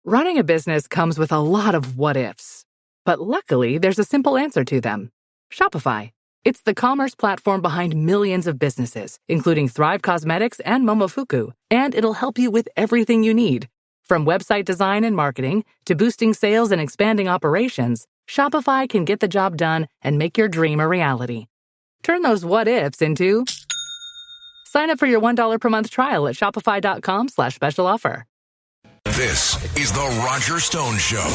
Running a business comes with a lot of what-ifs. But luckily, there's a simple answer to them. Shopify. It's the commerce platform behind millions of businesses, including Thrive Cosmetics and Momofuku, and it'll help you with everything you need. From website design and marketing to boosting sales and expanding operations, Shopify can get the job done and make your dream a reality. Turn those what-ifs into... Sign up for your $1 per month trial at shopify.com/special offer. This is The Roger Stone Show.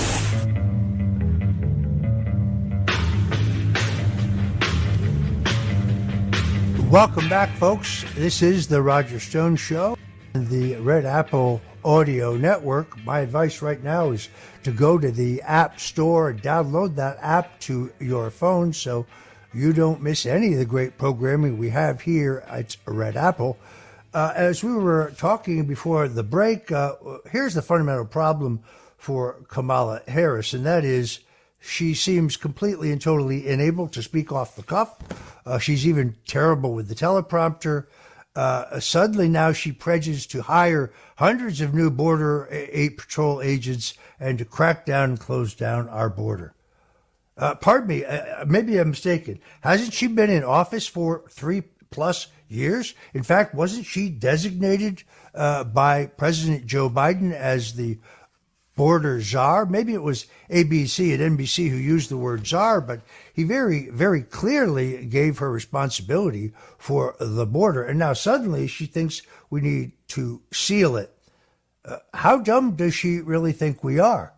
Welcome back, folks. This is The Roger Stone Show, the Red Apple Audio Network. My advice right now is to go to the App Store and download that app to your phone so you don't miss any of the great programming we have here at Red Apple. As we were talking before the break, here's the fundamental problem for Kamala Harris, and that is she seems completely and totally unable to speak off the cuff. She's even terrible with the teleprompter. Suddenly now she pledges to hire hundreds of new Border Patrol agents and to crack down and close down our border. Pardon me, maybe I'm mistaken. Hasn't she been in office for 3+ years? In fact, wasn't she designated by President Joe Biden as the border czar? Maybe it was ABC and NBC who used the word czar, but he very, very clearly gave her responsibility for the border. And now suddenly she thinks we need to seal it. How dumb does she really think we are?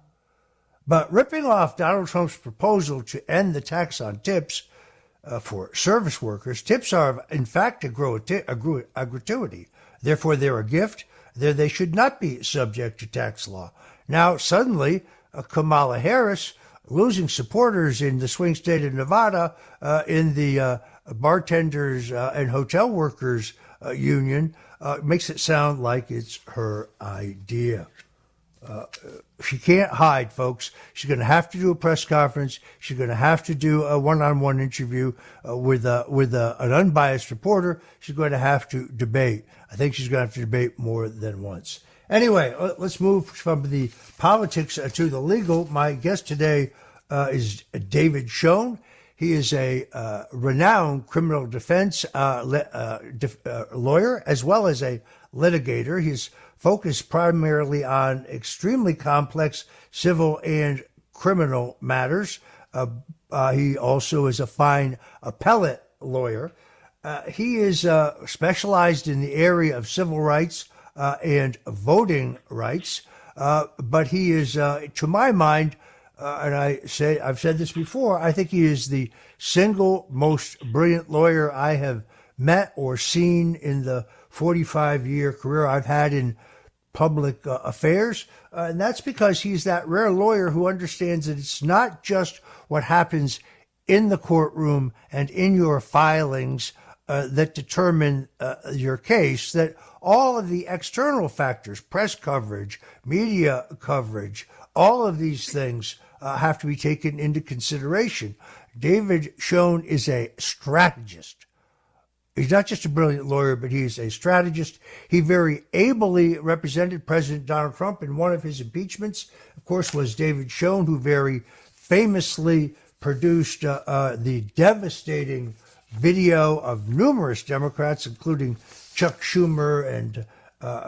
But ripping off Donald Trump's proposal to end the tax on tips for service workers, tips are, in fact, a gratuity. Therefore, they're a gift. They should not be subject to tax law. Now, suddenly, Kamala Harris, losing supporters in the swing state of Nevada, in the bartenders and hotel workers union, makes it sound like it's her idea. She can't hide, folks. She's going to have to do a press conference. She's going to have to do a one-on-one interview with an unbiased reporter. She's going to have to debate. I think she's going to have to debate more than once. Anyway, let's move from the politics to the legal. My guest today is David Schoen. He is a renowned criminal defense lawyer as well as a litigator. He's focused primarily on extremely complex civil and criminal matters. He also is a fine appellate lawyer. He is specialized in the area of civil rights and voting rights. But he is, to my mind, and I've said this before, I think he is the single most brilliant lawyer I have met or seen in the 45-year career I've had in public affairs. And that's because he's that rare lawyer who understands that it's not just what happens in the courtroom and in your filings that determine your case, that all of the external factors, press coverage, media coverage, all of these things have to be taken into consideration. David Schoen is a strategist. He's not just a brilliant lawyer, but he is a strategist. He very ably represented President Donald Trump in one of his impeachments, of course, was David Schoen, who very famously produced the devastating video of numerous Democrats, including Chuck Schumer and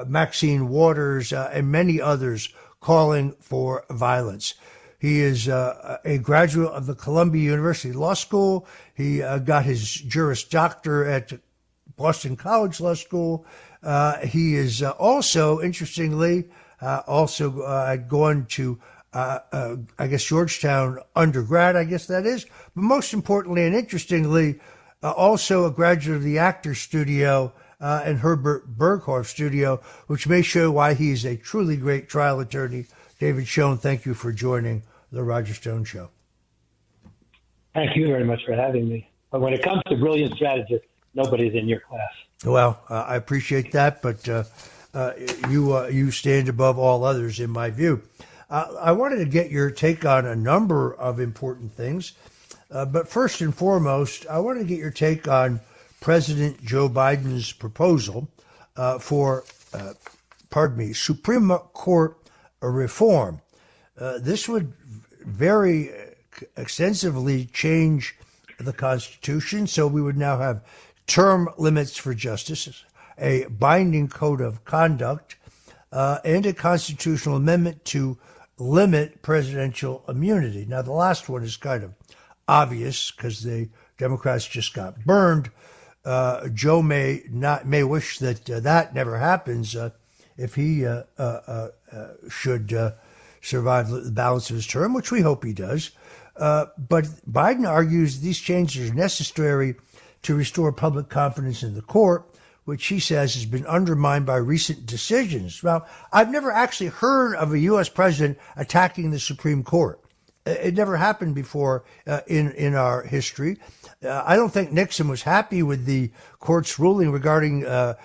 Maxine Waters and many others, calling for violence. He is a graduate of the Columbia University Law School. He got his Juris Doctor at Boston College Law School. He is also, interestingly, gone to, Georgetown undergrad, I guess that is. But most importantly and interestingly, also a graduate of the Actors Studio and Herbert Berghoff Studio, which may show why he is a truly great trial attorney. David Schoen, thank you for joining the Roger Stone Show. Thank you very much for having me. But when it comes to brilliant strategists, nobody's in your class. Well, I appreciate that, but you stand above all others in my view. I wanted to get your take on a number of important things. But first and foremost, I want to get your take on President Joe Biden's proposal for Supreme Court reform. This would very extensively change the Constitution, so we would now have term limits for justices, a binding code of conduct, and a constitutional amendment to limit presidential immunity. Now, the last one is kind of obvious because the Democrats just got burned. Joe may wish that that never happens if he should survive the balance of his term, which we hope he does. But Biden argues these changes are necessary to restore public confidence in the court, which he says has been undermined by recent decisions. Now, I've never actually heard of a U.S. president attacking the Supreme Court. It never happened before in our history. I don't think Nixon was happy with the court's ruling regarding the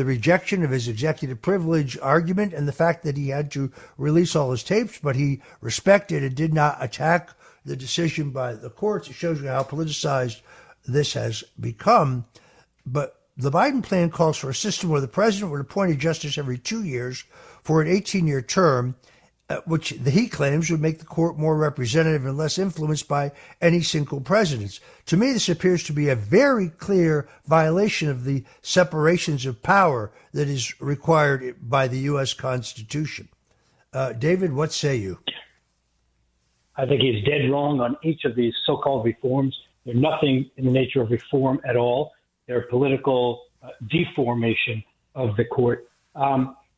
rejection of his executive privilege argument and the fact that he had to release all his tapes, but he respected and did not attack the decision by the courts. It shows you how politicized this has become. But the Biden plan calls for a system where the president would appoint a justice every 2 years for an 18-year term, which he claims would make the court more representative and less influenced by any single president. To me, this appears to be a very clear violation of the separations of power that is required by the U.S. Constitution. David, what say you? I think he's dead wrong on each of these so-called reforms. They're nothing in the nature of reform at all. They're political deformation of the court.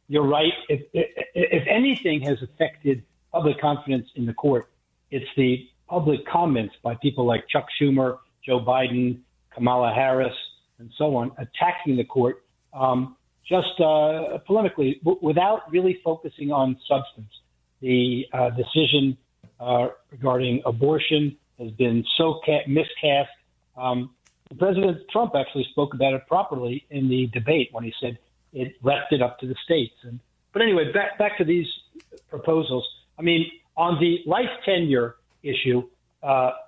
You're right. If anything has affected public confidence in the court, it's the public comments by people like Chuck Schumer, Joe Biden, Kamala Harris, and so on, attacking the court just polemically without really focusing on substance. The decision regarding abortion has been so miscast. President Trump actually spoke about it properly in the debate when he said it left it up to the states. But anyway, back to these proposals. I mean, on the life tenure issue,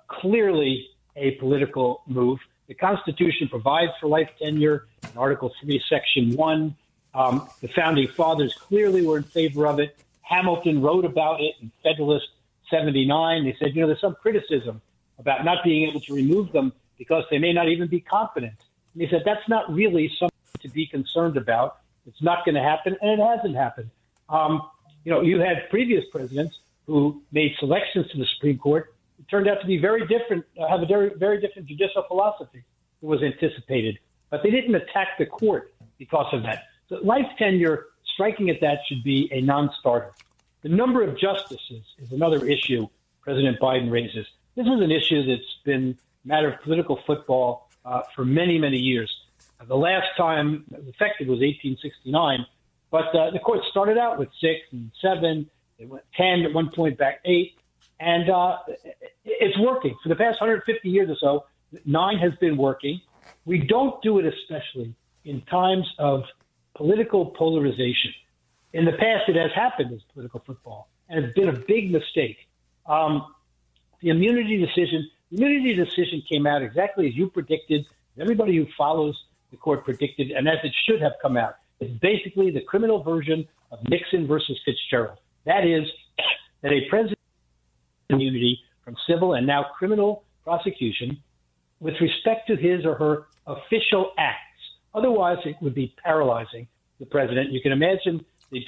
clearly a political move. The Constitution provides for life tenure in Article 3, Section 1. The Founding Fathers clearly were in favor of it. Hamilton wrote about it in Federalist 79. They said, there's some criticism about not being able to remove them because they may not even be competent. And he said, that's not really something to be concerned about. It's not going to happen, and it hasn't happened. You had previous presidents who made selections to the Supreme Court. It turned out to be very different, have a very, very different judicial philosophy than was anticipated. But they didn't attack the court because of that. So life tenure, striking at that should be a non-starter. The number of justices is another issue President Biden raises. This is an issue that's been a matter of political football for many, many years. The last time it was affected was 1869, but the court started out with 6 and 7. They went 10 at one point, back 8, and it's working. For the past 150 years or so, 9 has been working. We don't do it especially in times of political polarization. In the past, it has happened as political football, and it's been a big mistake. The immunity decision came out exactly as you predicted. Everybody who follows the court predicted, and as it should have come out. It's basically the criminal version of Nixon versus Fitzgerald. That is, that a president has immunity from civil and now criminal prosecution with respect to his or her official acts. Otherwise, it would be paralyzing the president. You can imagine the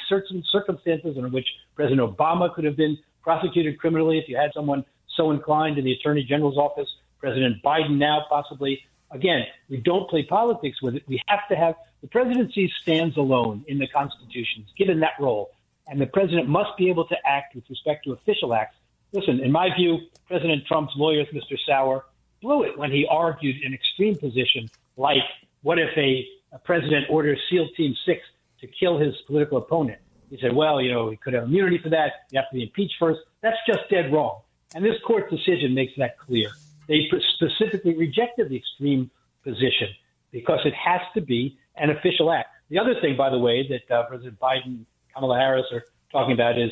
certain circumstances in which President Obama could have been prosecuted criminally if you had someone so inclined in the Attorney General's office. President Biden now possibly. Again, we don't play politics with it. We have to have the presidency stands alone in the Constitution, given that role. And the president must be able to act with respect to official acts. Listen, in my view, President Trump's lawyers, Mr. Sauer, blew it when he argued an extreme position like, what if a president orders SEAL Team 6 to kill his political opponent? He said, well, he could have immunity for that. You have to be impeached first. That's just dead wrong. And this court's decision makes that clear. They specifically rejected the extreme position because it has to be an official act. The other thing, by the way, that President Biden and Kamala Harris are talking about is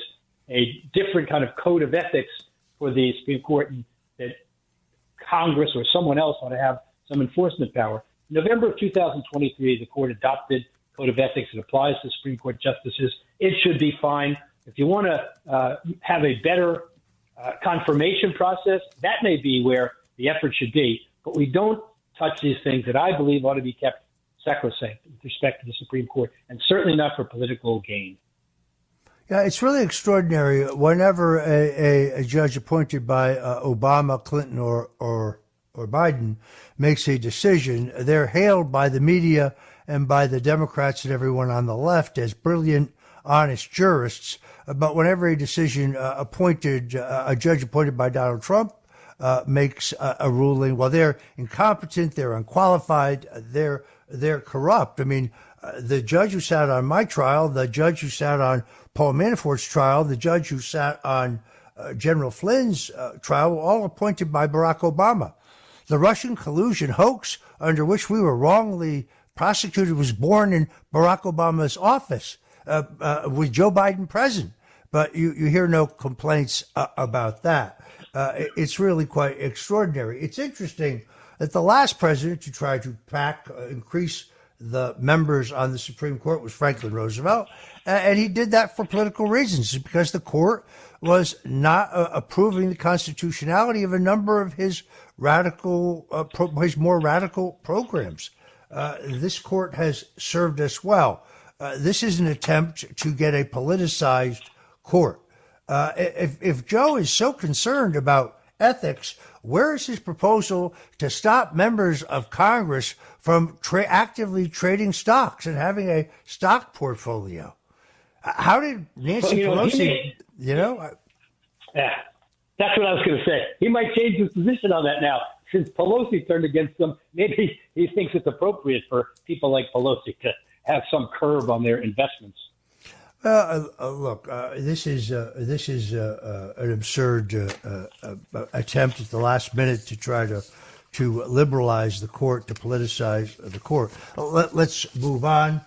a different kind of code of ethics for the Supreme Court, and that Congress or someone else ought to have some enforcement power. In November of 2023, the court adopted code of ethics that applies to Supreme Court justices. It should be fine. If you want to have a better confirmation process, that may be where the effort should be. But we don't touch these things that I believe ought to be kept sacrosanct with respect to the Supreme Court, and certainly not for political gain. Yeah, it's really extraordinary. Whenever a judge appointed by Obama, Clinton, or Biden makes a decision, they're hailed by the media and by the Democrats and everyone on the left as brilliant, honest jurists. But whenever a decision a judge appointed by Donald Trump makes a ruling, well, they're incompetent, they're unqualified, they're corrupt. I mean, the judge who sat on my trial, the judge who sat on Paul Manafort's trial, the judge who sat on General Flynn's trial, were all appointed by Barack Obama. The Russian collusion hoax under which we were wrongly prosecuted was born in Barack Obama's office with Joe Biden present. But you hear no complaints about that. It's really quite extraordinary. It's interesting that the last president to try to increase the members on the Supreme Court was Franklin Roosevelt, and he did that for political reasons, because the court was not approving the constitutionality of a number of his more radical programs. This court has served us well. This is an attempt to get a politicized court. If Joe is so concerned about ethics, where is his proposal to stop members of Congress from actively trading stocks and having a stock portfolio? How did Nancy Pelosi, Yeah, that's what I was going to say. He might change his position on that now. Since Pelosi turned against them, maybe he thinks it's appropriate for people like Pelosi to have some curb on their investments. Look, this is an absurd attempt at the last minute to try to liberalize the court, to politicize the court. Let's move on.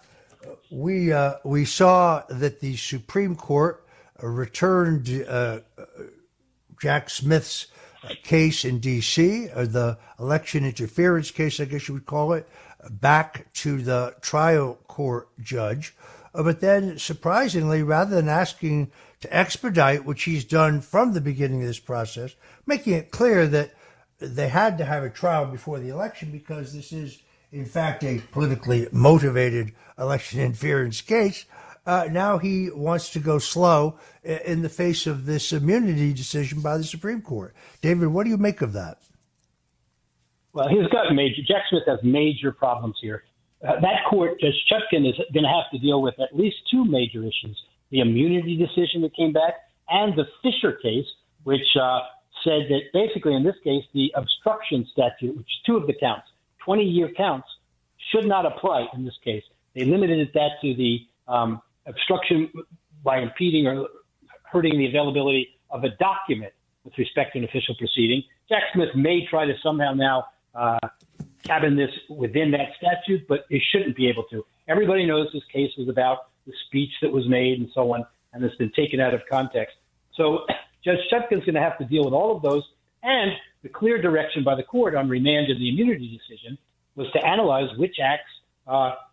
We saw that the Supreme Court returned Jack Smith's case in D.C., the election interference case, I guess you would call it, back to the trial court judge. But then, surprisingly, rather than asking to expedite, which he's done from the beginning of this process, making it clear that they had to have a trial before the election because this is, in fact, a politically motivated election interference case, now he wants to go slow in the face of this immunity decision by the Supreme Court. David, what do you make of that? Well, Jack Smith has major problems here. That court, Judge Chutkan, is going to have to deal with at least two major issues: the immunity decision that came back and the Fisher case, which said that basically in this case, the obstruction statute, which is two of the counts, 20-year counts, should not apply in this case. They limited that to the obstruction by impeding or hurting the availability of a document with respect to an official proceeding. Jack Smith may try to somehow now cabin this within that statute, but it shouldn't be able to. Everybody knows this case was about the speech that was made and so on, and it's been taken out of context. So Judge Chutkan's going to have to deal with all of those, and the clear direction by the court on remand of the immunity decision was to analyze which acts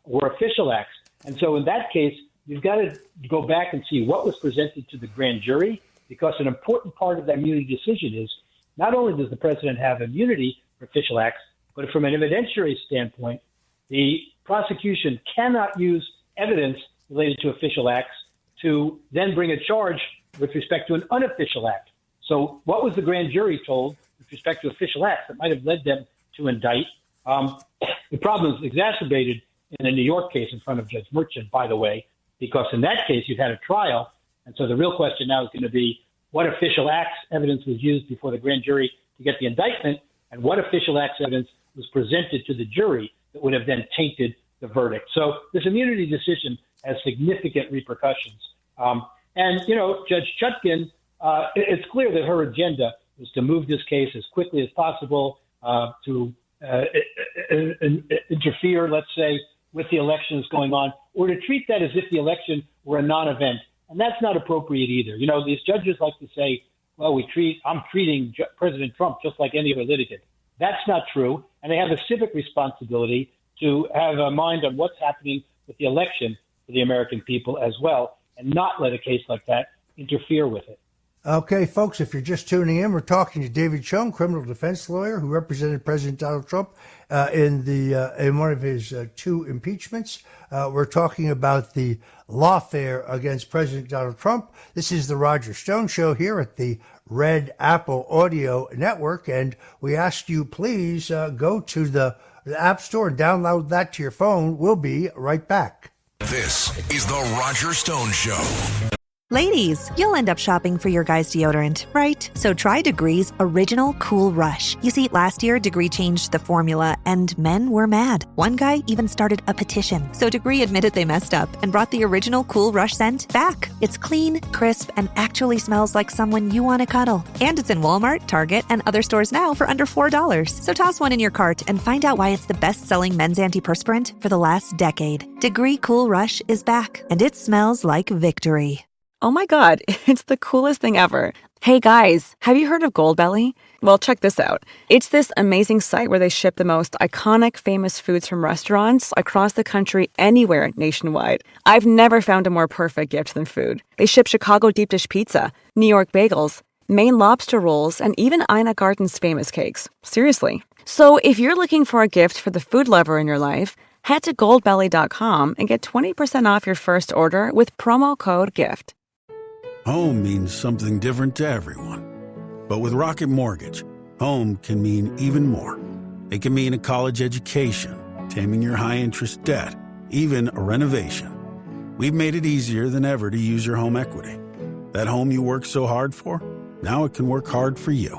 were official acts. And so in that case, you've got to go back and see what was presented to the grand jury, because an important part of that immunity decision is not only does the president have immunity for official acts, but from an evidentiary standpoint, the prosecution cannot use evidence related to official acts to then bring a charge with respect to an unofficial act. So what was the grand jury told with respect to official acts that might have led them to indict? The problem is exacerbated in the New York case in front of Judge Merchant, by the way, because in that case you've had a trial. And so the real question now is going to be what official acts evidence was used before the grand jury to get the indictment, and what official acts evidence was presented to the jury that would have then tainted the verdict. So this immunity decision has significant repercussions. Judge Chutkan, it's clear that her agenda was to move this case as quickly as possible, to interfere, let's say, with the elections going on, or to treat that as if the election were a non-event. And that's not appropriate either. These judges like to say, well, I'm treating President Trump just like any other litigant. That's not true. And they have a civic responsibility to have a mind on what's happening with the election for the American people as well, and not let a case like that interfere with it. Okay, folks, if you're just tuning in, we're talking to David Schoen, criminal defense lawyer who represented President Donald Trump in one of his two impeachments. We're talking about the lawfare against President Donald Trump. This is the Roger Stone Show here at the Red Apple Audio Network, and we ask you please go to the App Store and download that to your phone. We'll be right back. This is the Roger Stone Show. Ladies, you'll end up shopping for your guy's deodorant, right? So try Degree's Original Cool Rush. You see, last year, Degree changed the formula, and men were mad. One guy even started a petition. So Degree admitted they messed up and brought the Original Cool Rush scent back. It's clean, crisp, and actually smells like someone you want to cuddle. And it's in Walmart, Target, and other stores now for under $4. So toss one in your cart and find out why it's the best-selling men's antiperspirant for the last decade. Degree Cool Rush is back, and it smells like victory. Oh my God, it's the coolest thing ever. Hey guys, have you heard of Goldbelly? Well, check this out. It's this amazing site where they ship the most iconic, famous foods from restaurants across the country, anywhere nationwide. I've never found a more perfect gift than food. They ship Chicago deep dish pizza, New York bagels, Maine lobster rolls, and even Ina Garten's famous cakes. Seriously. So if you're looking for a gift for the food lover in your life, head to goldbelly.com and get 20% off your first order with promo code GIFT. Home means something different to everyone. But with Rocket Mortgage, home can mean even more. It can mean a college education, taming your high-interest debt, even a renovation. We've made it easier than ever to use your home equity. That home you worked so hard for, now it can work hard for you.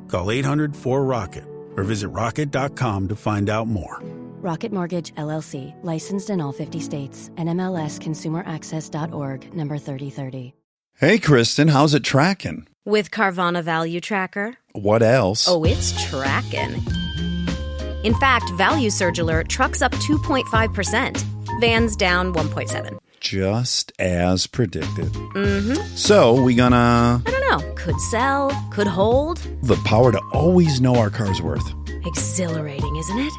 Call 800-4ROCKET or visit rocket.com to find out more. Rocket Mortgage, LLC, licensed in all 50 states. NMLSconsumeraccess.org, number 3030. Hey, Kristen, how's it tracking? With Carvana Value Tracker. What else? Oh, it's tracking. In fact, Value Surge Alert trucks up 2.5%. Vans down 1.7%. Just as predicted. Mm-hmm. So, we gonna... I don't know. Could sell, could hold. The power to always know our car's worth. Exhilarating, isn't it?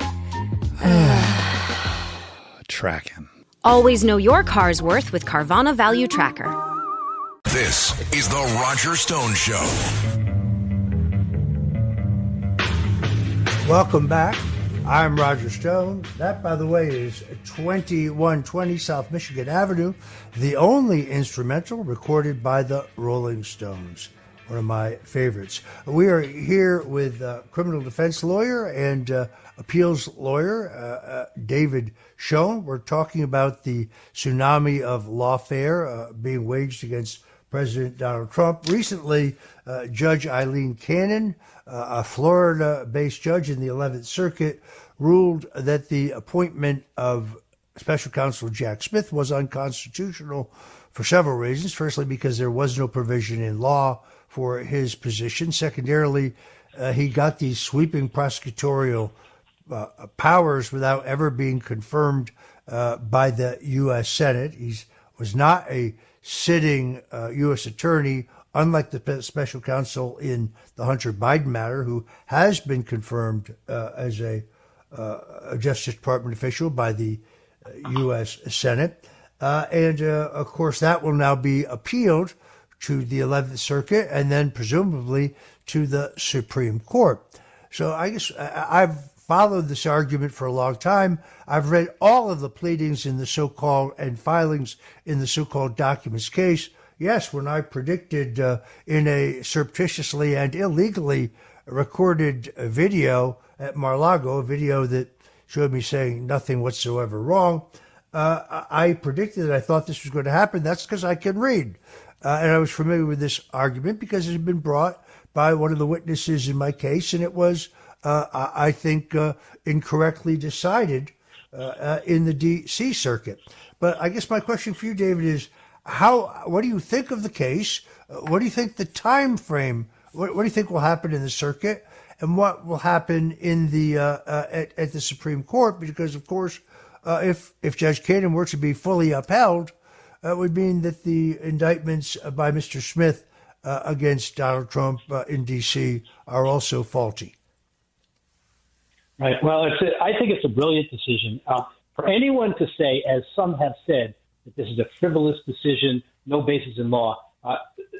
Tracking. Always know your car's worth with Carvana Value Tracker. This is the Roger Stone Show. Welcome back. I'm Roger Stone. That, by the way, is 2120 South Michigan Avenue, the only instrumental recorded by the Rolling Stones, one of my favorites. We are here with criminal defense lawyer and appeals lawyer David Schoen. We're talking about the tsunami of lawfare being waged against President Donald Trump. Recently, Judge Eileen Cannon, a Florida-based judge in the 11th Circuit, ruled that the appointment of Special Counsel Jack Smith was unconstitutional for several reasons. Firstly, because there was no provision in law for his position. Secondarily, he got these sweeping prosecutorial powers without ever being confirmed by the U.S. Senate. He was not a sitting U.S. attorney, unlike the special counsel in the Hunter Biden matter, who has been confirmed as a Justice Department official by the U.S. Senate. And of course, that will now be appealed to the 11th Circuit and then presumably to the Supreme Court. So I guess I've followed this argument for a long time. I've read all of the pleadings in the so-called and filings in the so-called documents case. Yes, when I predicted in a surreptitiously and illegally recorded video at Mar-a-Lago, a video that showed me saying nothing whatsoever wrong, I predicted that I thought this was going to happen. That's because I can read. And I was familiar with this argument because it had been brought by one of the witnesses in my case, and it was, I think, incorrectly decided in the D.C. Circuit. But I guess my question for you, David, is what do you think of the case? What do you think the time frame? What do you think will happen in the circuit, and what will happen in the at the Supreme Court? Because of course, if Judge Cannon were to be fully upheld, it would mean that the indictments by Mr. Smith against Donald Trump in D.C. are also faulty. Right. Well, I think it's a brilliant decision. For anyone to say, as some have said, that this is a frivolous decision, no basis in law,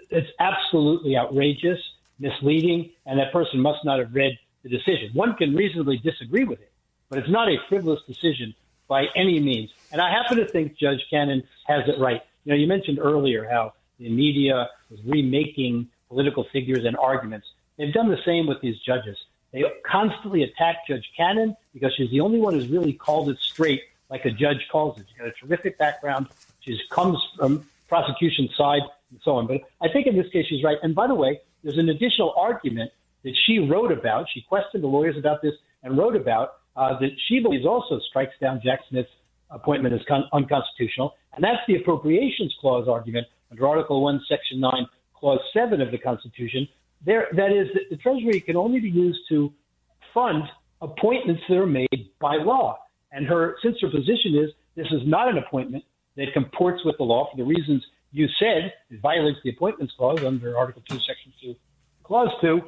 It's absolutely outrageous, misleading, and that person must not have read the decision. One can reasonably disagree with it, but it's not a frivolous decision by any means. And I happen to think Judge Cannon has it right. You know, you mentioned earlier how the media was remaking political figures and arguments. They've done the same with these judges. They constantly attack Judge Cannon because she's the only one who's really called it straight like a judge calls it. She's got a terrific background. She comes from prosecution side and so on. But I think in this case she's right. And by the way, there's an additional argument that she wrote about. She questioned the lawyers about this and wrote about that she believes also strikes down Jack Smith's appointment as unconstitutional. And that's the Appropriations Clause argument under Article 1, Section 9, Clause 7 of the Constitution. That is, the Treasury can only be used to fund appointments that are made by law. And since her position is this is not an appointment that comports with the law for the reasons you said, it violates the Appointments Clause under Article 2, Section 2, Clause 2,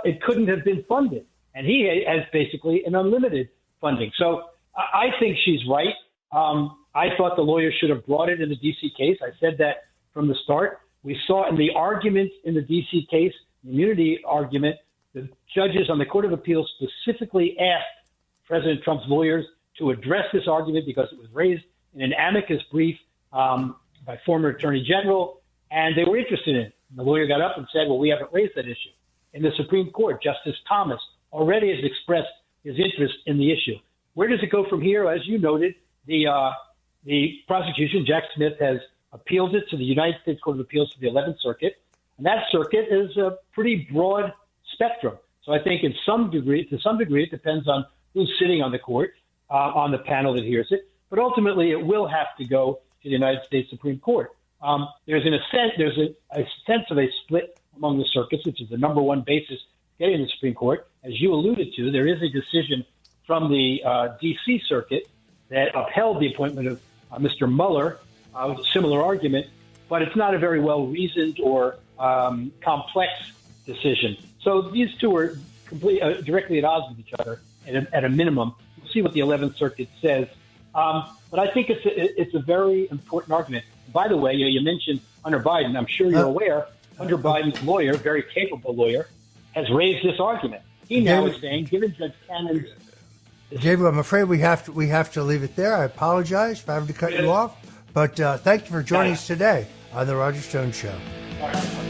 it couldn't have been funded. And he has basically an unlimited funding. So I think she's right. I thought the lawyers should have brought it in the D.C. case. I said that from the start. We saw in the argument in the D.C. case, the immunity argument, the judges on the Court of Appeals specifically asked President Trump's lawyers to address this argument because it was raised in an amicus brief by former Attorney General, and they were interested in it. And the lawyer got up and said, well, we haven't raised that issue. In the Supreme Court, Justice Thomas already has expressed his interest in the issue. Where does it go from here? As you noted, the prosecution, Jack Smith, has appealed it to the United States Court of Appeals to the 11th Circuit, and that circuit is a pretty broad spectrum. So I think to some degree, it depends on who's sitting on the court, on the panel that hears it. But ultimately, it will have to go to the United States Supreme Court. There's a sense of a split among the circuits, which is the number one basis getting to the Supreme Court. As you alluded to, there is a decision from the D.C. Circuit that upheld the appointment of Mr. Mueller with a similar argument, but it's not a very well-reasoned or complex decision. So these two are directly at odds with each other at a minimum. We'll see what the 11th Circuit says. But I think it's a very important argument. By the way, you mentioned Hunter Biden. I'm sure you're aware, Hunter Biden's lawyer, very capable lawyer, has raised this argument. He now is saying, given Judge Cannon's... David, I'm afraid we have to leave it there. I apologize for having to cut you off. But thank you for joining us today on The Roger Stone Show. All right.